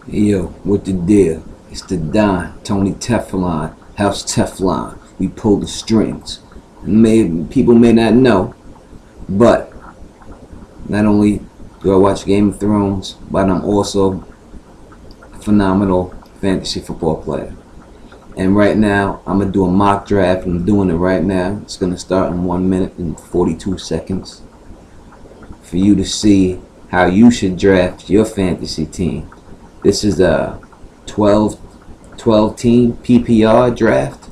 Yo, what the deal? It's the Don, Tony Teflon, House Teflon. We pull the strings. People may not know, but not only do I watch Game of Thrones, but I'm also a phenomenal fantasy football player. And right now, I'm going to do a mock draft. I'm doing it right now. It's going to start in 1 minute and 42 seconds for you to see how you should draft your fantasy team. This is a 12 team PPR draft,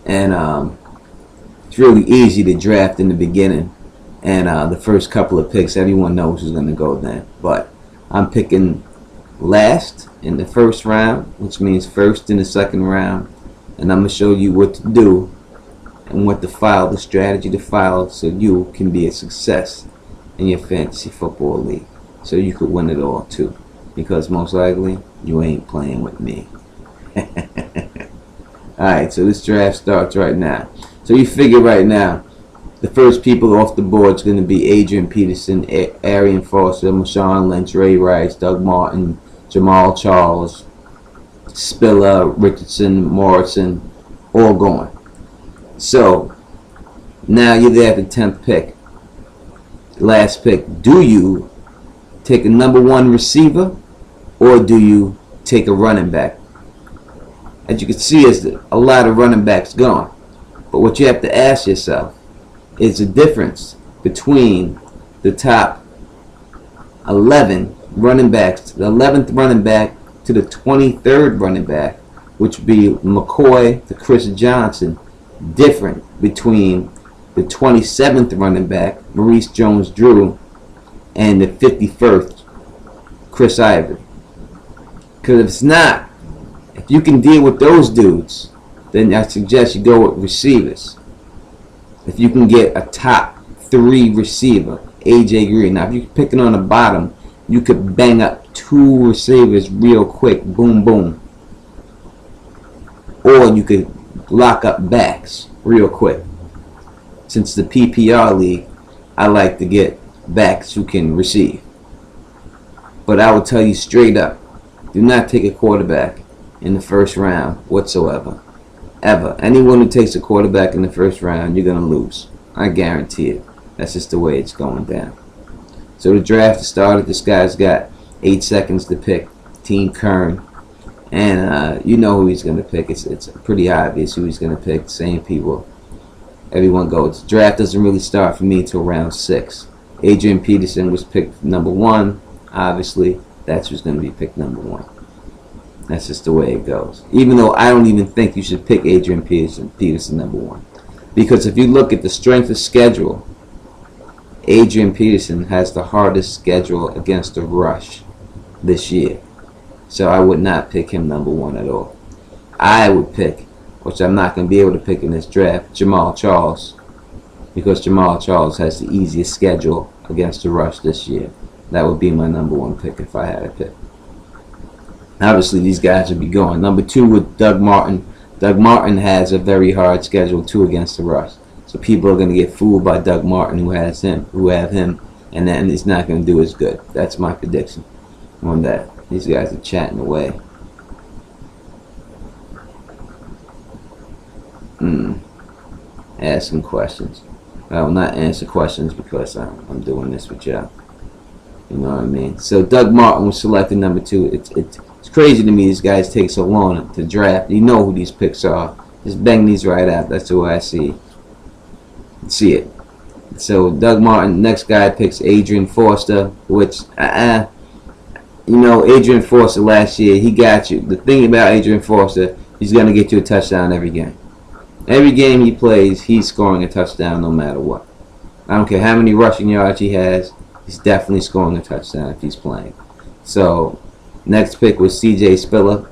and it's really easy to draft in the beginning, and the first couple of picks everyone knows who's going to go then, but I'm picking last in the first round, which means first in the second round, and I'm going to show you what to do and what the strategy to follow so you can be a success in your fantasy football league, so you could win it all too. Because most likely you ain't playing with me. Alright, so this draft starts right now. So you figure right now, the first people off the board is going to be Adrian Peterson, Arian Foster, Marshawn Lynch, Ray Rice, Doug Martin, Jamal Charles, Spiller, Richardson, Morrison, all going. So now you're there at the 10th pick. Last pick. Do you take a number one receiver, or do you take a running back? As you can see, there's a lot of running backs gone. But what you have to ask yourself is the difference between the top 11 running backs, the 11th running back to the 23rd running back, which would be McCoy to Chris Johnson, different between the 27th running back, Maurice Jones-Drew, and the 51st, Chris Ivory. Because if it's not, if you can deal with those dudes, then I suggest you go with receivers. If you can get a top 3 receiver, AJ Green. Now, if you're picking on the bottom, you could bang up 2 receivers real quick, boom, boom. Or you could lock up backs real quick. Since the PPR league, I like to get backs who can receive. But I will tell you straight up, do not take a quarterback in the first round whatsoever. Ever. Anyone who takes a quarterback in the first round, you're going to lose. I guarantee it. That's just the way it's going down. So the draft started. This guy's got 8 seconds to pick. Team Kern. And you know who he's going to pick. It's pretty obvious who he's going to pick. Same people. Everyone goes. The draft doesn't really start for me until round 6. Adrian Peterson was picked number 1. Obviously, that's who's going to be picked number 1. That's just the way it goes. Even though I don't even think you should pick Adrian Peterson number 1. Because if you look at the strength of schedule, Adrian Peterson has the hardest schedule against the rush this year. So I would not pick him number 1 at all. I would pick, which I'm not going to be able to pick in this draft, Jamal Charles. Because Jamal Charles has the easiest schedule against the rush this year. That would be my number 1 pick if I had a pick. Obviously, these guys would be going. Number 2 with Doug Martin. Doug Martin has a very hard schedule too against the rush. So people are going to get fooled by Doug Martin who have him, and then he's not going to do as good. That's my prediction on that. These guys are chatting away. Asking questions. I will not answer questions because I'm doing this with y'all. You know what I mean? So Doug Martin was selected number 2. It's crazy to me these guys take so long to draft. You know who these picks are. Just bang these right out. That's the way I see it. So Doug Martin, next guy picks Adrian Foster, which you know, Adrian Foster last year, he got you. The thing about Adrian Foster, he's gonna get you a touchdown every game. Every game he plays, he's scoring a touchdown no matter what. I don't care how many rushing yards he has. He's definitely scoring a touchdown if he's playing. So, next pick was C.J. Spiller,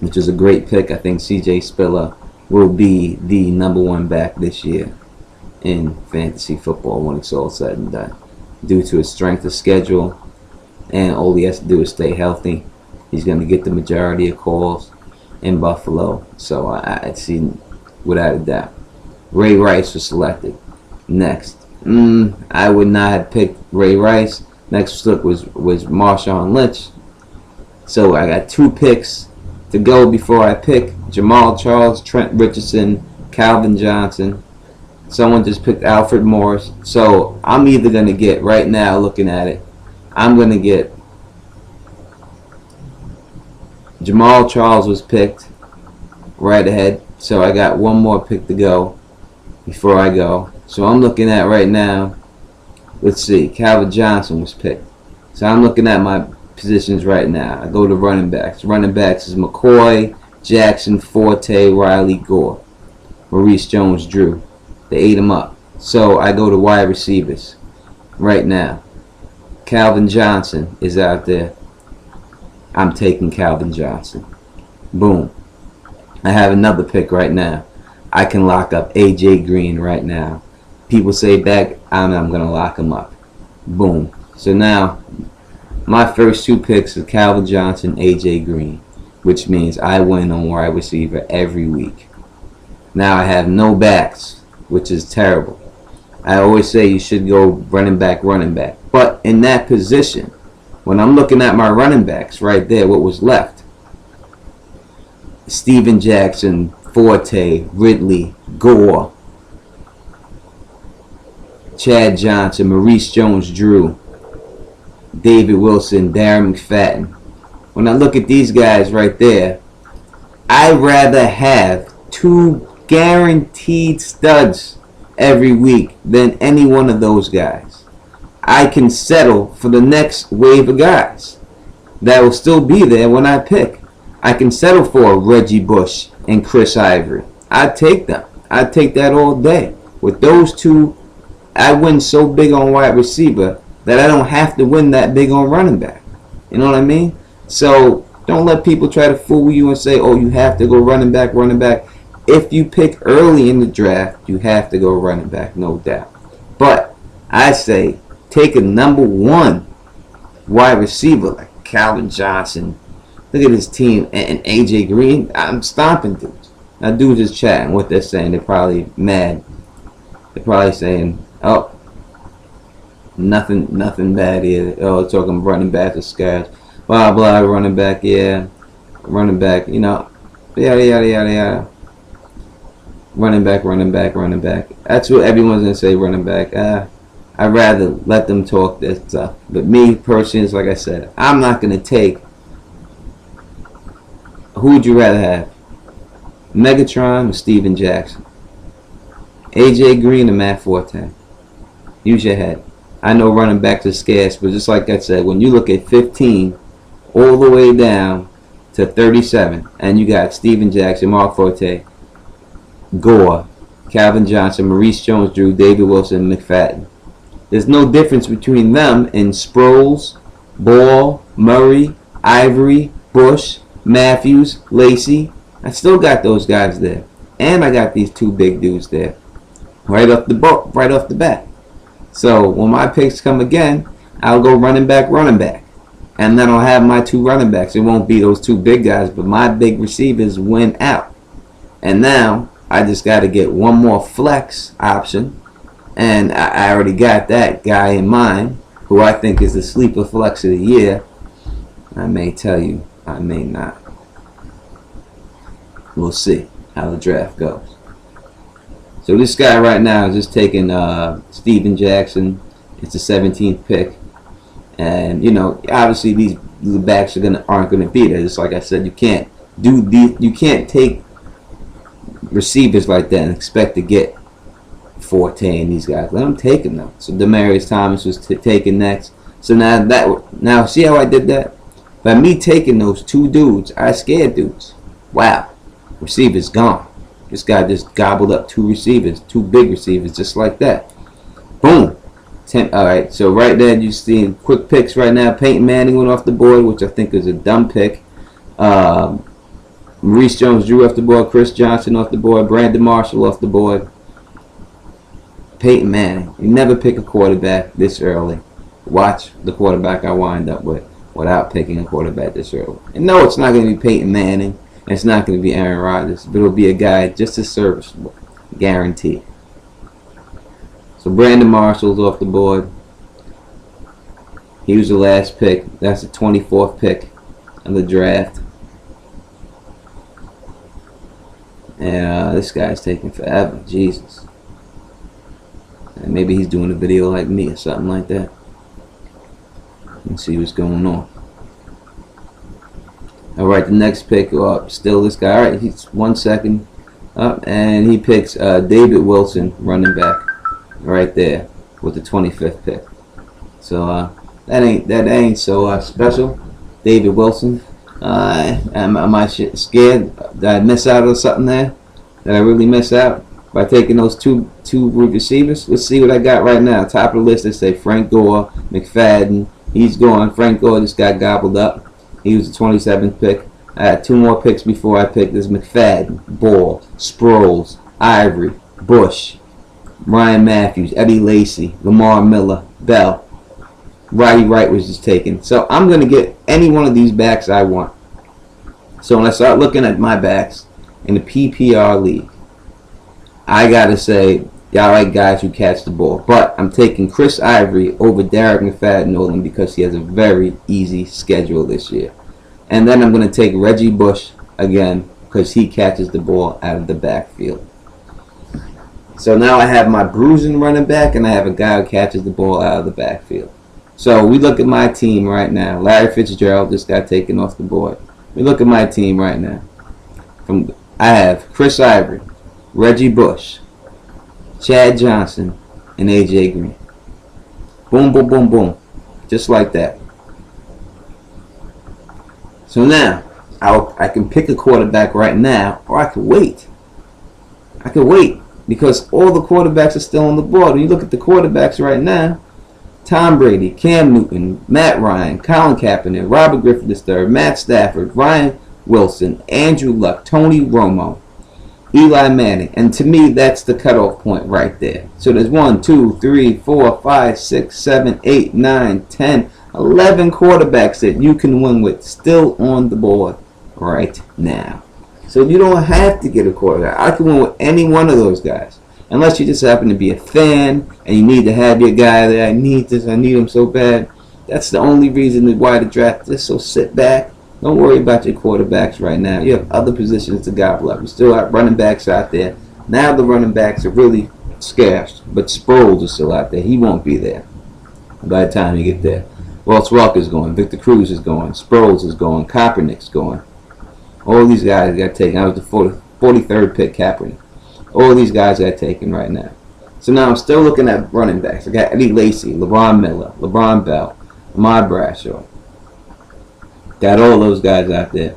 which is a great pick. I think C.J. Spiller will be the number 1 back this year in fantasy football when it's all said and done. Due to his strength of schedule, and all he has to do is stay healthy. He's going to get the majority of calls in Buffalo. So, I'd see without a doubt. Ray Rice was selected. Next. I would not have picked Ray Rice. Next look was Marshawn Lynch. So I got 2 picks to go before I pick Jamal Charles, Trent Richardson, Calvin Johnson. Someone just picked Alfred Morris. So I'm either going to get, right now looking at it, I'm going to get Jamal Charles was picked right ahead. So I got one more pick to go before I go. So I'm looking at right now, let's see, Calvin Johnson was picked. So I'm looking at my positions right now. I go to running backs. Running backs is McCoy, Jackson, Forte, Riley, Gore, Maurice Jones-Drew. They ate him up. So I go to wide receivers right now. Calvin Johnson is out there. I'm taking Calvin Johnson. Boom. I have another pick right now. I can lock up AJ Green right now. People say back, I'm going to lock him up. Boom. So now, my first 2 picks are Calvin Johnson, AJ Green, which means I win on wide receiver every week. Now I have no backs, which is terrible. I always say you should go running back. But in that position, when I'm looking at my running backs right there, what was left? Steven Jackson, Forte, Ridley, Gore, Chad Johnson, Maurice Jones-Drew, David Wilson, Darren McFadden. When I look at these guys right there, I'd rather have 2 guaranteed studs every week than any one of those guys. I can settle for the next wave of guys that will still be there when I pick. I can settle for Reggie Bush and Chris Ivory. I'd take them. I'd take that all day. With those 2, I win so big on wide receiver that I don't have to win that big on running back. You know what I mean? So don't let people try to fool you and say, oh, you have to go running back. If you pick early in the draft, you have to go running back, no doubt. But I say take a number 1 wide receiver like Calvin Johnson. Look at his team and AJ Green. I'm stomping dudes. Now dudes is chatting what they're saying. They're probably mad. They're probably saying, oh, nothing bad here. Oh, talking running back to scars. Blah blah, running back, yeah. Running back, you know. Yada yada yada yada. Running back. That's what everyone's gonna say, running back. I'd rather let them talk that stuff. But me personally, like I said, I'm not gonna take. Who would you rather have? Megatron or Steven Jackson? AJ Green or Matt Forte? Use your head. I know running backs are scarce, but just like I said, when you look at 15 all the way down to 37, and you got Steven Jackson, Mark Forte, Gore, Calvin Johnson, Maurice Jones-Drew, David Wilson, McFadden. There's no difference between them in Sproles, Ball, Murray, Ivory, Bush, Matthews, Lacey. I still got those guys there. And I got these 2 big dudes there. Right off the bat. So when my picks come again, I'll go running back. And then I'll have my 2 running backs. It won't be those 2 big guys, but my big receivers win out. And now I just got to get one more flex option. And I already got that guy in mind, who I think is the sleeper flex of the year. I may tell you, I may not. We'll see how the draft goes. So this guy right now is just taking Steven Jackson. It's the 17th pick, and you know, obviously these backs aren't gonna be there. Just like I said, you can't take receivers like that and expect to get Forte and these guys. Let them take them though. So Demaryius Thomas was taken next. So now see how I did that? By me taking those 2 dudes, I scared dudes. Wow, receivers gone. This guy just gobbled up 2 receivers, 2 big receivers, just like that. Boom. Alright, so right there you see quick picks right now. Peyton Manning went off the board, which I think is a dumb pick. Maurice Jones-Drew off the board. Chris Johnson off the board. Brandon Marshall off the board. Peyton Manning. You never pick a quarterback this early. Watch the quarterback I wind up with without picking a quarterback this early. And no, it's not going to be Peyton Manning. It's not going to be Aaron Rodgers, but it'll be a guy just as serviceable, guaranteed. So Brandon Marshall's off the board. He was the last pick. That's the 24th pick. of the draft. And this guy's taking forever. Jesus. And maybe he's doing a video like me or something like that. Let's see what's going on. Alright, the next pick up. Still this guy. Alright, he's 1 second up. And he picks David Wilson, running back. Right there. With the 25th pick. So that ain't so special. David Wilson. Am I scared? Did I miss out on something there? Did I really miss out by taking those two receivers? Let's see what I got right now. Top of the list, they say Frank Gore, McFadden. He's gone. Frank Gore just got gobbled up. He was the 27th pick. I had 2 more picks before I picked this: McFadden, Ball, Sproles, Ivory, Bush, Ryan Matthews, Eddie Lacy, Lamar Miller, Bell. Roddy Wright was just taken. So I'm going to get any one of these backs I want. So when I start looking at my backs in the PPR league, I got to say, y'all like guys who catch the ball. But I'm taking Chris Ivory over Derek McFadden because he has a very easy schedule this year. And then I'm going to take Reggie Bush again because he catches the ball out of the backfield. So now I have my bruising running back and I have a guy who catches the ball out of the backfield. So we look at my team right now. Larry Fitzgerald just got taken off the board. We look at my team right now. I have Chris Ivory, Reggie Bush, Chad Johnson, and AJ Green. Boom, boom, boom, boom. Just like that. So now, I can pick a quarterback right now, or I can wait. I can wait because all the quarterbacks are still on the board. When you look at the quarterbacks right now, Tom Brady, Cam Newton, Matt Ryan, Colin Kaepernick, Robert Griffin III, Matt Stafford, Ryan Wilson, Andrew Luck, Tony Romo, Eli Manning. And to me, that's the cutoff point right there. So there's 1, 2, 3, 4, 5, 6, 7, 8, 9, 10, 11 quarterbacks that you can win with still on the board right now. So you don't have to get a quarterback. I can win with any one of those guys. Unless you just happen to be a fan and you need to have your guy there. I need this, I need him so bad. That's the only reason why the draft is. So sit back. Don't worry about your quarterbacks right now. You have other positions to gobble up. You still have running backs out there. Now the running backs are really scarce. But Sproles is still out there. He won't be there by the time you get there. Walt Welker's going. Victor Cruz is going. Sproles is going. Kaepernick's going. All these guys got taken. I was the 43rd pick, Kaepernick. All these guys got taken right now. So now I'm still looking at running backs. I got Eddie Lacy, LeBron Miller, LeBron Bell, Ahmad Bradshaw. Got all those guys out there.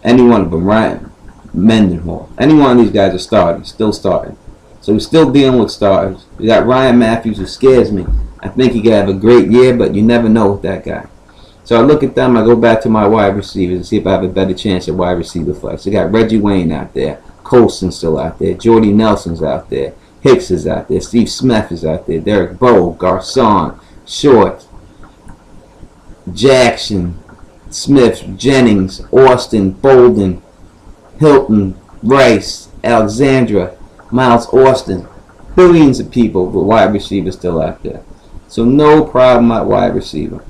Any one of them, Ryan Mendenhall. Any one of these guys are starting, still starting. So we're still dealing with starters. We got Ryan Matthews, who scares me. I think he could have a great year, but you never know with that guy. So I look at them, I go back to my wide receivers and see if I have a better chance at wide receiver flex. I got Reggie Wayne out there. Colson's still out there. Jordy Nelson's out there. Hicks is out there. Steve Smith is out there. Derek Bowe, Garcon, Short, Jackson, Smith, Jennings, Austin, Bolden, Hilton, Rice, Alexandra, Miles Austin. Billions of people with wide receivers still out there. So no problem at wide receiver.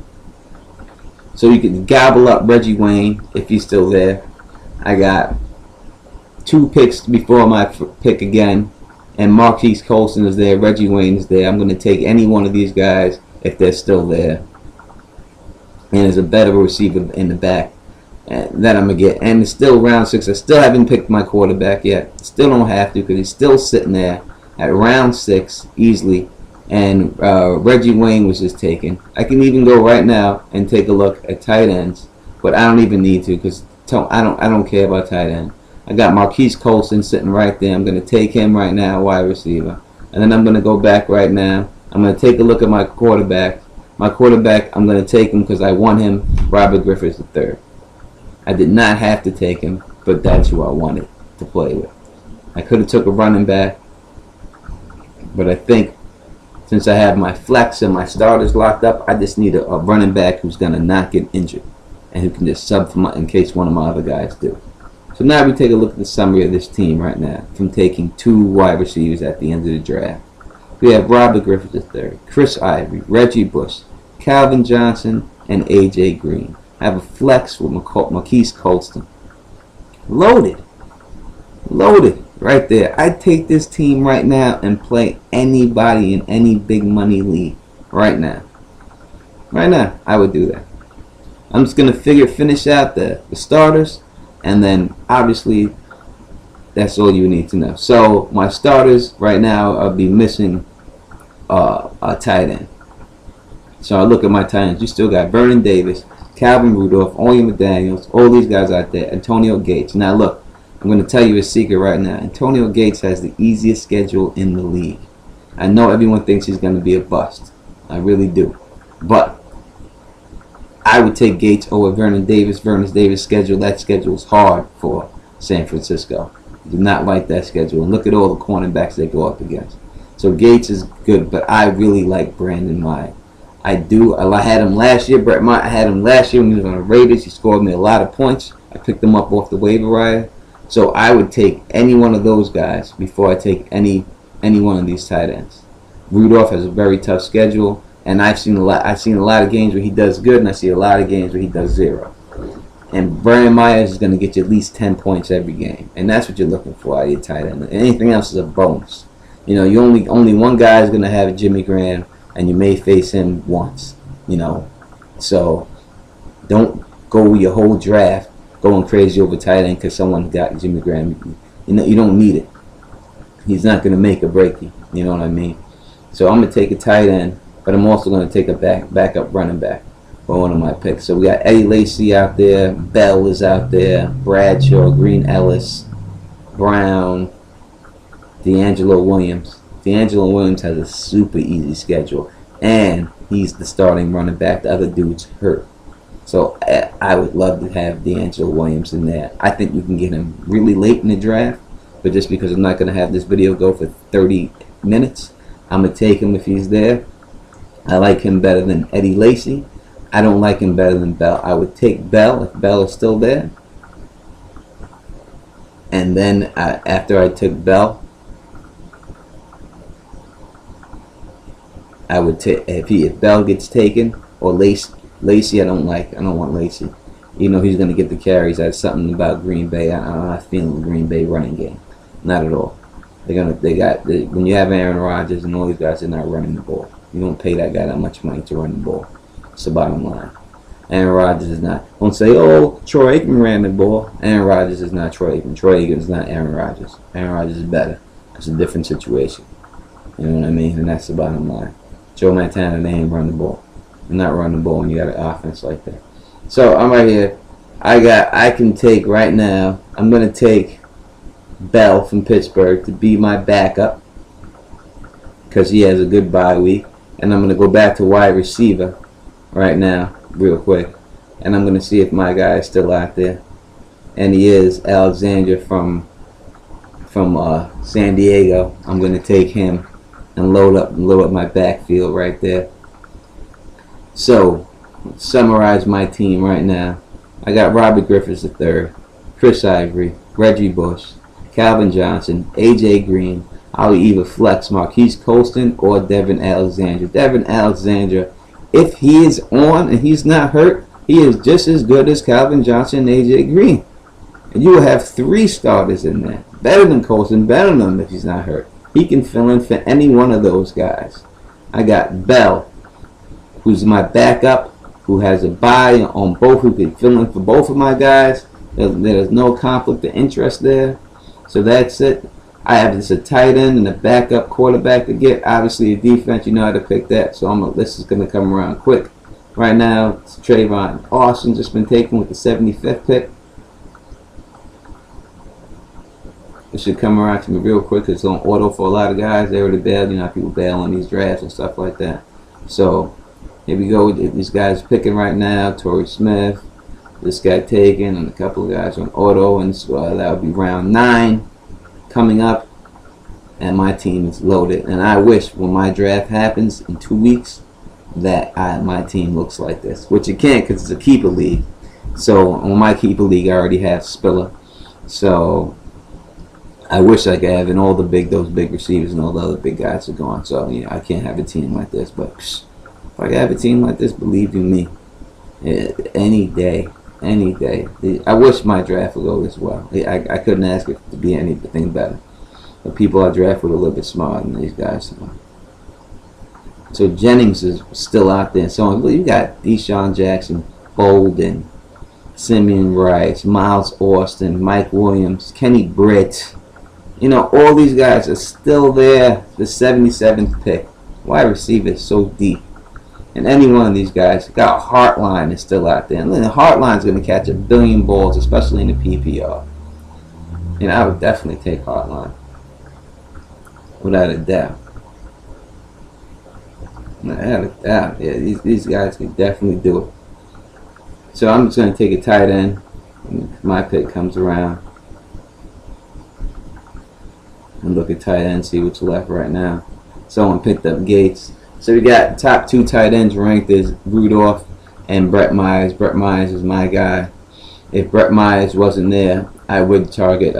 So you can gobble up Reggie Wayne if he's still there. I got 2 picks before my pick again, and Marquise Colston is there, Reggie Wayne is there. I'm going to take any one of these guys if they're still there. And there's a better receiver in the back that I'm going to get. And it's still round 6. I still haven't picked my quarterback yet. Still don't have to because he's still sitting there at round 6 easily. And Reggie Wayne was just taken. I can even go right now and take a look at tight ends, but I don't even need to because I don't care about tight end. I got Marquise Colston sitting right there. I'm going to take him right now, wide receiver. And then I'm going to go back right now. I'm going to take a look at my quarterback. My quarterback, I'm going to take him because I want him, Robert Griffith III. I did not have to take him, but that's who I wanted to play with. I could have took a running back, but I think since I have my flex and my starters locked up, I just need a running back who's going to not get injured and who can just sub for in case one of my other guys do. So now we take a look at the summary of this team right now from taking 2 wide receivers at the end of the draft. We have Robert Griffith III, Chris Ivory, Reggie Bush, Calvin Johnson, and AJ Green. I have a flex with Marquise Colston. Loaded. Loaded. Right there. I'd take this team right now and play anybody in any big money league. Right now. Right now. I would do that. I'm just going to finish out the starters. And then, obviously, that's all you need to know. So, my starters right now, I'll be missing a tight end. So, I look at my tight ends. You still got Vernon Davis, Calvin Rudolph, Oya McDaniels, all these guys out there. Antonio Gates. Now, look, I'm going to tell you a secret right now. Antonio Gates has the easiest schedule in the league. I know everyone thinks he's going to be a bust. I really do. But I would take Gates over Vernon Davis. Vernon Davis' schedule, that schedule is hard for San Francisco. I do not like that schedule. And look at all the cornerbacks they go up against. So Gates is good, but I really like Brandon Meyer. I do. I had him last year. Brett Meyer, I had him last year when he was on the Raiders. He scored me a lot of points. I picked him up off the waiver wire. So I would take any one of those guys before I take any one of these tight ends. Rudolph has a very tough schedule. And I've seen a lot of games where he does good, and I see a lot of games where he does 0. And Brian Myers is going to get you at least 10 points every game, and that's what you're looking for out of your tight end. Anything else is a bonus. You know, you only one guy is going to have Jimmy Graham, and you may face him once. You know, so don't go your whole draft going crazy over tight end because someone got Jimmy Graham. You know, you don't need it. He's not going to make or break you. You know what I mean? So I'm going to take a tight end. But I'm also going to take a backup running back for one of my picks. So we got Eddie Lacy out there. Bell is out there. Bradshaw, Green Ellis, Brown, D'Angelo Williams. D'Angelo Williams has a super easy schedule. And he's the starting running back. The other dude's hurt. So I would love to have D'Angelo Williams in there. I think you can get him really late in the draft. But just because I'm not going to have this video go for 30 minutes, I'm going to take him if he's there. I like him better than Eddie Lacy. I don't like him better than Bell. I would take Bell if Bell is still there. And then after I took Bell, I would take if Bell gets taken or Lacy. I don't want Lacy. You know he's going to get the carries. That's something about Green Bay. I'm not feeling the Green Bay running game. Not at all. When you have Aaron Rodgers and all these guys, they're not running the ball. You don't pay that guy that much money to run the ball. It's the bottom line. Aaron Rodgers is not. Don't say, oh, Troy Aikman ran the ball. Aaron Rodgers is not Troy Aikman. Troy Aikman is not Aaron Rodgers. Aaron Rodgers is better. It's a different situation. You know what I mean? And that's the bottom line. Joe Montana, they ain't run the ball. They're not running the ball when you got an offense like that. So I'm right here. I can take right now. I'm going to take Bell from Pittsburgh to be my backup because he has a good bye week. And I'm going to go back to wide receiver right now, real quick. And I'm going to see if my guy is still out there. And he is. Alexander from San Diego. I'm going to take him and load up my backfield right there. So, summarize my team right now. I got Robert Griffiths III, Chris Ivory, Reggie Bush, Calvin Johnson, A.J. Green. I'll either flex Marquise Colston or Devin Alexander. Devin Alexander, if he is on and he's not hurt, he is just as good as Calvin Johnson and A.J. Green. And you will have 3 starters in there. Better than Colston, better than him if he's not hurt. He can fill in for any one of those guys. I got Bell, who's my backup, who has a bye on both, who can fill in for both of my guys. There's no conflict of interest there. So that's it. I have just a tight end and a backup quarterback to get. Obviously, a defense, you know how to pick that. So this is going to come around quick. Right now, it's Trayvon Austin just been taken with the 75th pick. It should come around to me real quick because it's on auto for a lot of guys. They already bailed. You know how people bail on these drafts and stuff like that. So here we go. These guys picking right now. Torrey Smith, this guy taken, and a couple of guys on auto. And so that would be round 9. Coming up, and my team is loaded. And I wish when my draft happens in 2 weeks that my team looks like this, which it can't because it's a keeper league. So on my keeper league, I already have Spiller. So I wish I could have, and all those big receivers and all the other big guys are gone. So yeah, I can't have a team like this. But if I could have a team like this, believe you me, Any day, any day. I wish my draft would go as well. I couldn't ask it to be anything better. But people I draft with a little bit smarter than these guys. So Jennings is still out there. So you got Deshaun Jackson, Bolden, Simeon Rice, Miles Austin, Mike Williams, Kenny Britt. You know, all these guys are still there. The 77th pick. Wide receiver is so deep. And any one of these guys, got Hartline is still out there. And then Hartline's going to catch a billion balls, especially in the PPR. And I would definitely take Hartline. Without a doubt. Without a doubt. Yeah, these guys can definitely do it. So I'm just going to take a tight end when my pick comes around. And look at tight end, see what's left right now. Someone picked up Gates. So we got top 2 tight ends ranked as Rudolph and Brett Myers. Brett Myers is my guy. If Brett Myers wasn't there, I would target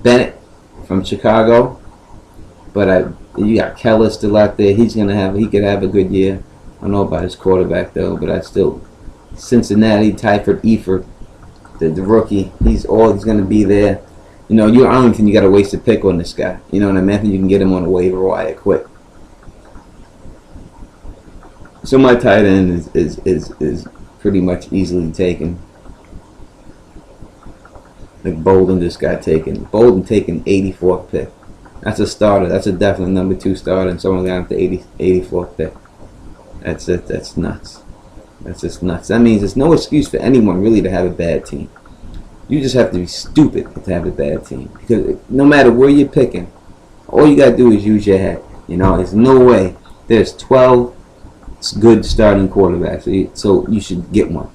Bennett from Chicago. But you got Keller still out there. He could have a good year. I don't know about his quarterback though, but I still Cincinnati, Tyford Eifert, the rookie. He's going to be there. You know, I don't even think you got to waste a pick on this guy. You know what I mean? I think you can get him on a waiver wire quick. So my tight end is pretty much easily taken. Like Bolden just got taken. Bolden taken 84th pick. That's a starter. That's a definite number 2 starter, and someone got him to 84th pick. That's it. That's nuts. That's just nuts. That means there's no excuse for anyone really to have a bad team. You just have to be stupid to have a bad team. Because no matter where you're picking, all you got to do is use your head. You know, there's no way. There's 12 good starting quarterbacks. So you should get one.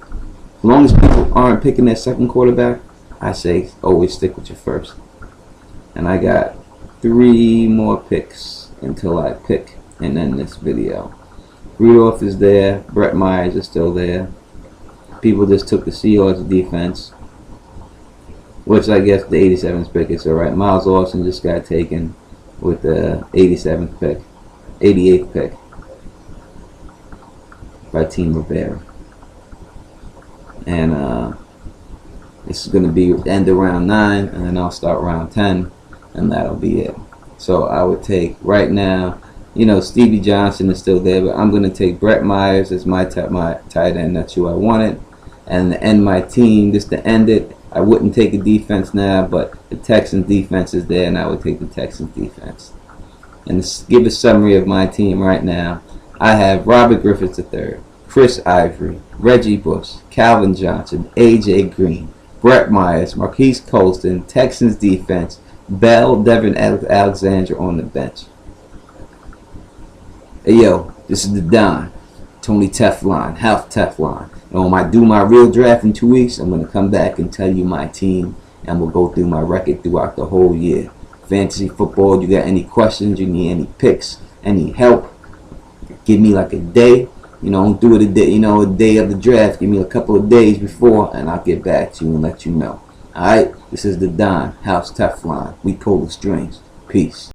As long as people aren't picking their second quarterback, I say always stick with your first. And I got 3 more picks until I pick and end this video. Rudolph is there. Brett Myers is still there. People just took the Seahawks defense, which I guess the 87th pick is alright. Miles Austin just got taken with the 87th pick, 88th pick by Team Rivera. And this is going to be end of round 9, and then I'll start round 10, and that'll be it. So I would take right now, you know, Stevie Johnson is still there, but I'm going to take Brett Myers as my tight end. That's who I wanted. And to end my team, just to end it, I wouldn't take a defense now, but the Texans defense is there, and I would take the Texans defense. And to give a summary of my team right now, I have Robert Griffith III, Chris Ivory, Reggie Bush, Calvin Johnson, A.J. Green, Brett Myers, Marquise Colston, Texans defense, Bell, Devin Alexander on the bench. Hey yo, this is the Don, Tony Teflon, Half Teflon. And when I do my real draft in 2 weeks, I'm going to come back and tell you my team, and we'll go through my record throughout the whole year. Fantasy football, you got any questions, you need any picks, any help, give me like a day. You know, don't do it a day, a day of the draft. Give me a couple of days before, and I'll get back to you and let you know. Alright, this is the Don, House Teflon. We pull the strings. Peace.